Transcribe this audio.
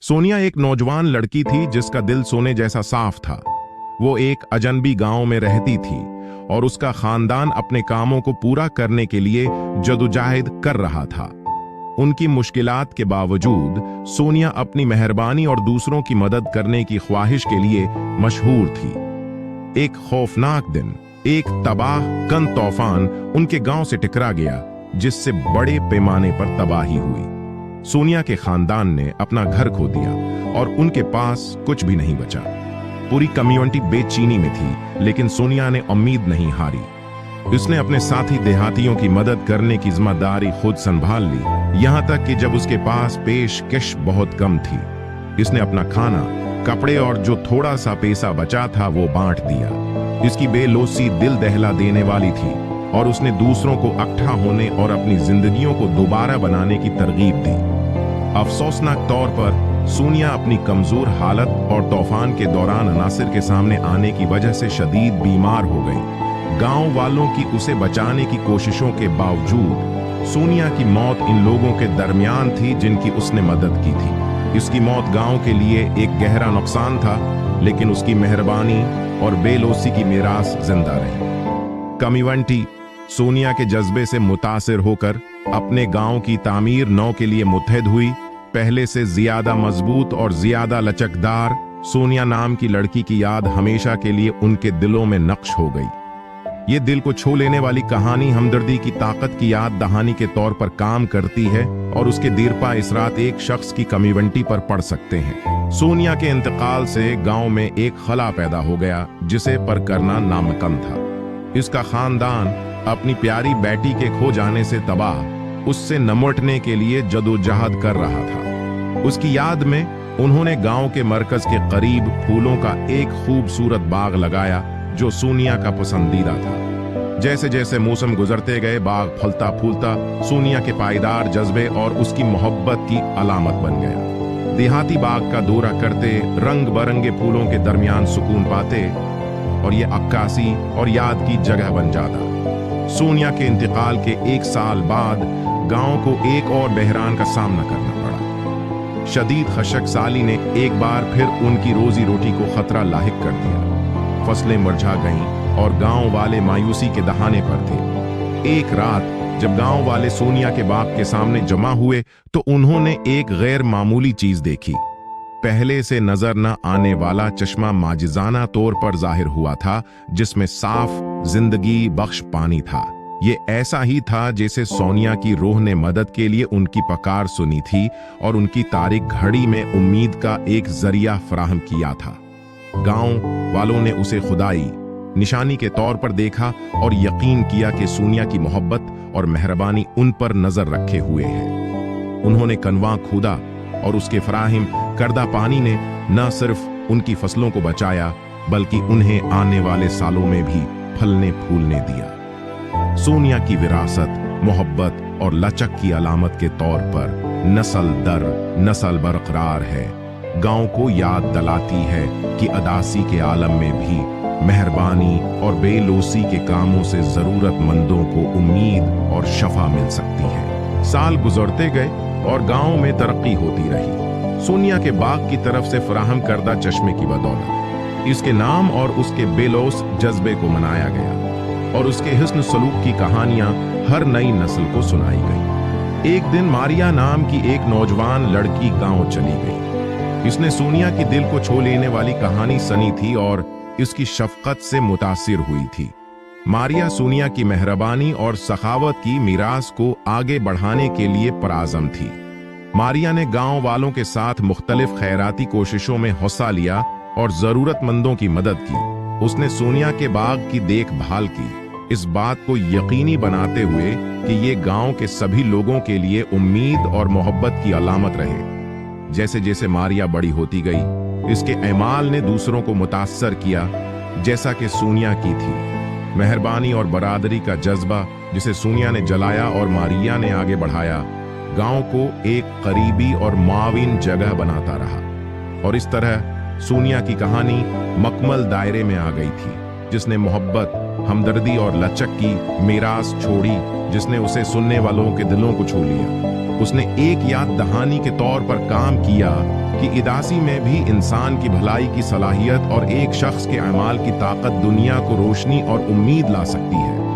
सोनिया एक नौजवान लड़की थी जिसका दिल सोने जैसा साफ था। वो एक अजनबी गांव में रहती थी और उसका खानदान अपने कामों को पूरा करने के लिए जदोजहद कर रहा था। उनकी मुश्किलात के बावजूद सोनिया अपनी मेहरबानी और दूसरों की मदद करने की ख्वाहिश के लिए मशहूर थी। एक खौफनाक दिन एक तबाह कन तूफान उनके गांव से टकरा गया, जिससे बड़े पैमाने पर तबाही हुई। सोनिया के खानदान ने अपना घर खो दिया और उनके पास कुछ भी नहीं बचा। पूरी कम्युनिटी बेचैनी में थी, लेकिन सोनिया ने उम्मीद नहीं हारी। उसने अपने साथी देहातियों की मदद करने की जिम्मेदारी खुद संभाल ली, यहां तक कि जब उसके पास पेशकश बहुत कम थी, इसने अपना खाना, कपड़े और जो थोड़ा सा पैसा बचा था वो बांट दिया। इसकी बेलौसी दिल दहला देने वाली थी और उसने दूसरों को इकट्ठा होने और अपनी जिंदगियों को दोबारा बनाने की तरगीब दी। अफसोसनाक तौर पर सोनिया अपनी कमजोर हालत और तूफान के दौरान अनासिर के सामने आने की वजह से शदीद बीमार हो गई। गांव वालों की उसे बचाने की कोशिशों के बावजूद सोनिया की मौत इन लोगों के दरमियान थी जिनकी उसने मदद की थी। इसकी मौत गांव के लिए एक गहरा नुकसान था, लेकिन उसकी मेहरबानी और बेलौसी की मीरास जिंदा रही। कम्युनिटी सोनिया के जज्बे से मुतासिर होकर अपने गांव की तामीर नौ के लिए मुत्तहद हुई। पहले से ज्यादा मजबूत और ज्यादा लचकदार सोनिया नाम की लड़की की याद हमेशा के लिए उनके दिलों में नक्श हो गई। ये दिल को छू लेने वाली कहानी हमदर्दी की ताकत की याद दहानी के तौर पर काम करती है और उसके दीरपा इसरात एक शख्स की कम्युनिटी पर पड़ सकते हैं। सोनिया के इंतकाल से गांव में एक खला पैदा हो गया जिसे पर करना नामुमकिन था। इसका खानदान अपनी प्यारी बेटी के खो जाने से तबाह, उससे निपटने के लिए जदोजहद कर रहा था। उसकी याद में उन्होंने गांव के मरकज के करीब फूलों का एक खूबसूरत बाग लगाया जो सोनिया का पसंदीदा था। जैसे जैसे मौसम गुजरते गए, बाग फलता फूलता सोनिया के पायदार जज्बे और उसकी मोहब्बत की अलामत बन गया। देहाती बाग का दौरा करते, रंग बरंगे फूलों के दरमियान सुकून पाते और ये अक्कासी और याद की जगह बन जाता। सोनिया के इंतकाल के एक साल बाद गांव को एक और बहरान का सामना करना पड़ा। शदीद खशक साली ने एक बार फिर उनकी रोजी रोटी को खतरा लाहिक कर दिया। फसलें मुरझा गईं और गांव वाले मायूसी के दहाने पर थे। एक रात जब गांव वाले सोनिया के बाग के सामने जमा हुए तो उन्होंने एक गैर मामूली चीज देखी। पहले से नजर न आने वाला चश्मा माजिजाना तौर पर जाहिर हुआ था, जिसमें साफ जिंदगी बख्श पानी था। ये ऐसा ही था जैसे सोनिया की रूह ने मदद के लिए उनकी पुकार सुनी थी और उनकी तारीख घड़ी में उम्मीद का एक जरिया फराहम किया था। गांव वालों ने उसे खुदाई निशानी के तौर पर देखा और यकीन किया कि सोनिया की मोहब्बत और मेहरबानी उन पर नजर रखे हुए है। उन्होंने कनवा खोदा और उसके फराहिम करदा पानी ने न सिर्फ उनकी फसलों को बचाया, बल्कि उन्हें आने वाले सालों में भी फलने फूलने दिया। सोनिया की विरासत, मोहब्बत और लचक की अलामत के तौर पर नस्ल दर नस्ल बरकरार है। गांव को याद दिलाती है कि अदासी के आलम में भी मेहरबानी और बेलौसी के कामों से जरूरतमंदों को उम्मीद और शफा मिल सकती है। साल गुजरते गए और गांव में तरक्की होती रही। सोनिया के बाग की तरफ से फराहम करदा चश्मे की बदौलत इसके नाम और उसके बेलौस जज्बे को मनाया गया और उसके हुस्न सलूक की कहानियां हर नई नस्ल को सुनाई गई। एक दिन मारिया नाम की एक नौजवान लड़की गांव चली गई। इसने सोनिया की दिल को छू लेने वाली कहानी सुनी थी और इसकी शफकत से मुतासिर हुई थी। मारिया सोनिया की मेहरबानी और सखावत की मीरास को आगे बढ़ाने के लिए पराज़म थी। मारिया ने गांव वालों के साथ मुख्तलिफ खैराती कोशिशों में हिस्सा लिया और जरूरतमंदों की मदद की। उसने सोनिया के बाग की देखभाल की, इस बात को यकीनी बनाते हुए कि ये गांव के सभी लोगों के लिए उम्मीद और मोहब्बत की अलामत रहे। जैसे जैसे मारिया बड़ी होती गई, इसके ऐमाल ने दूसरों को मुतासर किया, जैसा कि सोनिया की थी। मेहरबानी और बरादरी का जज्बा जिसे सोनिया ने जलाया और मारिया ने आगे बढ़ाया, गांव को एक करीबी और मुआविन जगह बनाता रहा। और इस तरह सोनिया की कहानी मकमल दायरे में आ गई थी, जिसने मोहब्बत, हमदर्दी और लचक की मीरास छोड़ी जिसने उसे सुनने वालों के दिलों को छू लिया। उसने एक याद दहानी के तौर पर काम किया कि इदासी में भी इंसान की भलाई की सलाहियत और एक शख्स के अमाल की ताकत दुनिया को रोशनी और उम्मीद ला सकती है।